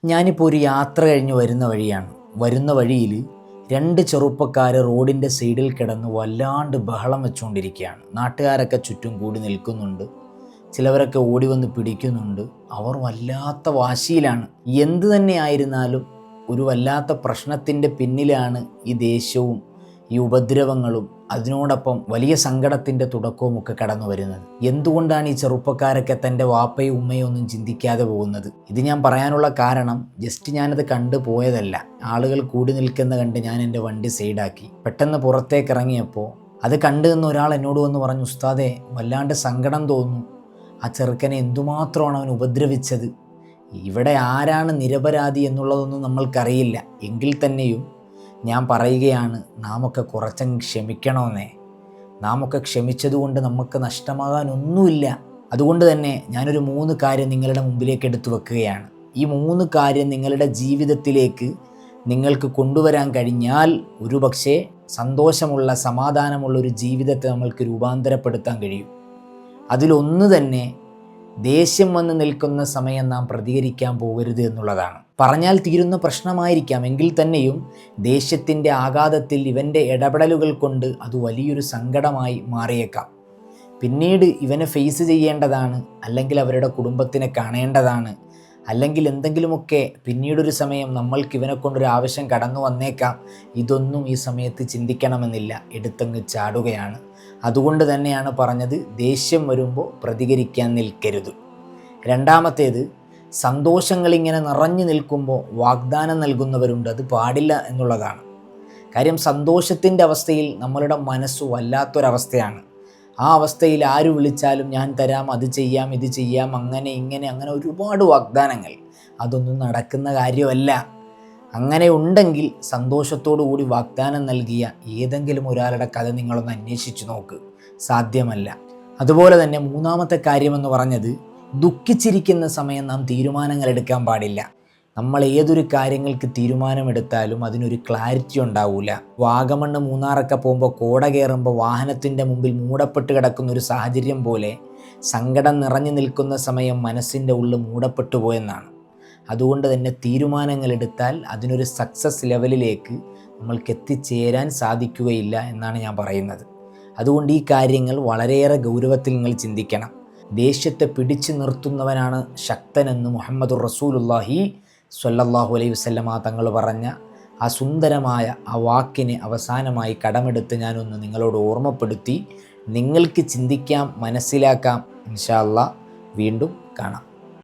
ഞാനിപ്പോൾ ഒരു യാത്ര കഴിഞ്ഞ് വരുന്ന വഴിയാണ്. വരുന്ന വഴിയിൽ രണ്ട് ചെറുപ്പക്കാർ റോഡിൻ്റെ സൈഡിൽ കിടന്ന് വല്ലാണ്ട് ബഹളം വെച്ചുകൊണ്ടിരിക്കുകയാണ്. നാട്ടുകാരൊക്കെ ചുറ്റും കൂടി നിൽക്കുന്നുണ്ട്. ചിലവരൊക്കെ ഓടി വന്ന് പിടിക്കുന്നുണ്ട്. അവർ വല്ലാത്ത വാശിയിലാണ്. എന്ത് തന്നെ ആയിരുന്നാലും ഒരു വല്ലാത്ത പ്രശ്നത്തിൻ്റെ പിന്നിലാണ് ഈ ദേഷ്യവും ഈ ഉപദ്രവങ്ങളും അതിനോടൊപ്പം വലിയ സങ്കടത്തിൻ്റെ തുടക്കവും ഒക്കെ കടന്നു വരുന്നത്. എന്തുകൊണ്ടാണ് ഈ ചെറുപ്പക്കാരൊക്കെ തൻ്റെ വാപ്പയും ഉമ്മയും ഒന്നും ചിന്തിക്കാതെ പോകുന്നത്? ഇത് ഞാൻ പറയാനുള്ള കാരണം ജസ്റ്റ് ഞാനത് കണ്ടു പോയതല്ല. ആളുകൾ കൂടി നിൽക്കുന്ന കണ്ട് ഞാൻ എൻ്റെ വണ്ടി സൈഡാക്കി പെട്ടെന്ന് പുറത്തേക്ക് ഇറങ്ങിയപ്പോൾ അത് കണ്ടു നിന്ന് ഒരാൾ എന്നോട് വന്ന് പറഞ്ഞു, ഉസ്താദേ, വല്ലാണ്ട് സങ്കടം തോന്നുന്നു. ആ ചെറുക്കനെ എന്തുമാത്രമാണ് അവൻ ഉപദ്രവിച്ചത്. ഇവിടെ ആരാണ് നിരപരാധി എന്നുള്ളതൊന്നും നമ്മൾക്കറിയില്ല. എങ്കിൽ തന്നെയും ഞാൻ പറയുകയാണ്, നാമൊക്കെ കുറച്ചങ്ങ് ക്ഷമിക്കണമെന്നേ. നാമൊക്കെ ക്ഷമിച്ചതുകൊണ്ട് നമുക്ക് നഷ്ടമാകാനൊന്നുമില്ല. അതുകൊണ്ട് തന്നെ ഞാനൊരു 3 കാര്യം നിങ്ങളുടെ മുമ്പിലേക്ക് എടുത്തു വെക്കുകയാണ്. ഈ 3 കാര്യം നിങ്ങളുടെ ജീവിതത്തിലേക്ക് നിങ്ങൾക്ക് കൊണ്ടുവരാൻ കഴിഞ്ഞാൽ ഒരുപക്ഷെ സന്തോഷമുള്ള സമാധാനമുള്ള ഒരു ജീവിതത്തെ നമ്മൾക്ക് രൂപാന്തരപ്പെടുത്താൻ കഴിയും. അതിലൊന്ന് തന്നെ ദേഷ്യം വന്ന് നിൽക്കുന്ന സമയം നാം പ്രതികരിക്കാൻ പോകരുത് എന്നുള്ളതാണ്. പറഞ്ഞാൽ തീരുന്ന പ്രശ്നമായിരിക്കാം, എങ്കിൽ തന്നെയും ദേഷ്യത്തിൻ്റെ ആഘാതത്തിൽ ഇവൻ്റെ ഇടപെടലുകൾ കൊണ്ട് അത് വലിയൊരു സങ്കടമായി മാറിയേക്കാം. പിന്നീട് ഇവനെ ഫേസ് ചെയ്യേണ്ടതാണ്, അല്ലെങ്കിൽ അവരുടെ കുടുംബത്തിനെ കാണേണ്ടതാണ്, അല്ലെങ്കിൽ എന്തെങ്കിലുമൊക്കെ പിന്നീടൊരു സമയം നമ്മൾക്ക് ഇവനെ കൊണ്ടൊരു ആവശ്യം കടന്നു വന്നേക്കാം. ഇതൊന്നും ഈ സമയത്ത് ചിന്തിക്കണമെന്നില്ല, എടുത്തങ്ങ് ചാടുകയാണ്. അതുകൊണ്ട് തന്നെയാണ് പറഞ്ഞത്, ദേഷ്യം വരുമ്പോൾ പ്രതികരിക്കാൻ നിൽക്കരുത്. രണ്ടാമത്തേത്, സന്തോഷങ്ങളിങ്ങനെ നിറഞ്ഞു നിൽക്കുമ്പോൾ വാഗ്ദാനം നൽകുന്നവരുണ്ട്, അത് പാടില്ല എന്നുള്ളതാണ്. കാര്യം സന്തോഷത്തിൻ്റെ അവസ്ഥയിൽ നമ്മളുടെ മനസ്സ് വല്ലാത്തൊരവസ്ഥയാണ്. ആ അവസ്ഥയിൽ ആര് വിളിച്ചാലും ഞാൻ തരാം, അത് ചെയ്യാം, ഇത് ചെയ്യാം, അങ്ങനെ അങ്ങനെ ഒരുപാട് വാഗ്ദാനങ്ങൾ. അതൊന്നും നടക്കുന്ന കാര്യമല്ല. അങ്ങനെ ഉണ്ടെങ്കിൽ സന്തോഷത്തോടു കൂടി വാഗ്ദാനം നൽകിയ ഏതെങ്കിലും ഒരാളുടെ കഥ നിങ്ങളൊന്ന് അന്വേഷിച്ച് നോക്ക്. സാധ്യമല്ല. അതുപോലെ തന്നെ 3ാമത്തെ കാര്യമെന്ന് പറഞ്ഞത്, ദുഃഖിച്ചിരിക്കുന്ന സമയം നാം തീരുമാനങ്ങൾ എടുക്കാൻ പാടില്ല. നമ്മൾ ഏതൊരു കാര്യങ്ങൾക്ക് തീരുമാനമെടുത്താലും അതിനൊരു ക്ലാരിറ്റി ഉണ്ടാവില്ല. വാഗമണ്ണ്, മൂന്നാറൊക്കെ പോകുമ്പോൾ കോട കയറുമ്പോൾ വാഹനത്തിൻ്റെ മുമ്പിൽ മൂടപ്പെട്ട് കിടക്കുന്ന ഒരു സാഹചര്യം പോലെ സങ്കടം നിറഞ്ഞു നിൽക്കുന്ന സമയം മനസ്സിൻ്റെ ഉള്ളിൽ മൂടപ്പെട്ടു പോയെന്നാണ്. അതുകൊണ്ട് തന്നെ തീരുമാനങ്ങൾ എടുത്താൽ അതിനൊരു സക്സസ് ലെവലിലേക്ക് നമ്മൾക്ക് എത്തിച്ചേരാൻ സാധിക്കുകയില്ല എന്നാണ് ഞാൻ പറയുന്നത്. അതുകൊണ്ട് ഈ കാര്യങ്ങൾ വളരെയേറെ ഗൗരവത്തിൽ നിങ്ങൾ ചിന്തിക്കണം. ദേഷ്യത്തെ പിടിച്ചു നിർത്തുന്നവനാണ് ശക്തനെന്ന് മുഹമ്മദുർ റസൂലുള്ളാഹി സ്വല്ലല്ലാഹു അലൈഹി വസല്ലമ തങ്ങൾ പറഞ്ഞ ആ സുന്ദരമായ ആ വാക്കിനെ അവസാനമായി കടമെടുത്ത് ഞാനൊന്ന് നിങ്ങളോട് ഓർമ്മപ്പെടുത്തി. നിങ്ങൾക്ക് ചിന്തിക്കാം, മനസ്സിലാക്കാം. ഇൻഷാ അല്ലാഹ് വീണ്ടും കാണാം.